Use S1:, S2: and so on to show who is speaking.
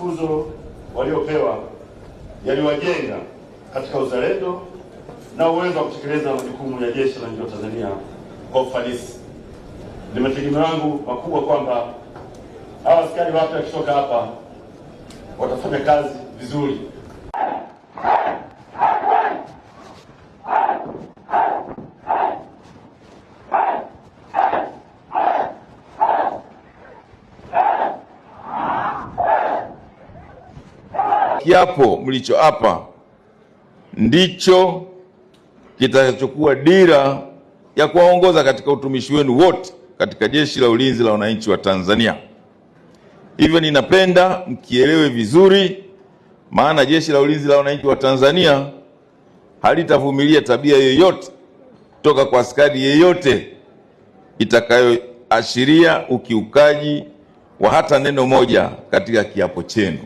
S1: mafunzo waliopewa yaliwajenga katika uzalendo na uwezo wa kutekeleza majukumu ya Jeshi la Wananchi wa Tanzania kwa ufanisi. Ni mategemeo yangu makubwa kwamba hawa askari wapya wakitoka hapa watafanya kazi vizuri.
S2: Kiapo mlichoapa ndicho kitakachokuwa dira ya kuwaongoza katika utumishi wenu wote katika Jeshi la Ulinzi la Wananchi wa Tanzania. Hivyo ninapenda mkielewe vizuri, maana Jeshi la Ulinzi la Wananchi wa Tanzania halitavumilia tabia yoyote toka kwa askari yeyote itakayoashiria ukiukaji wa hata neno moja katika kiapo chenu.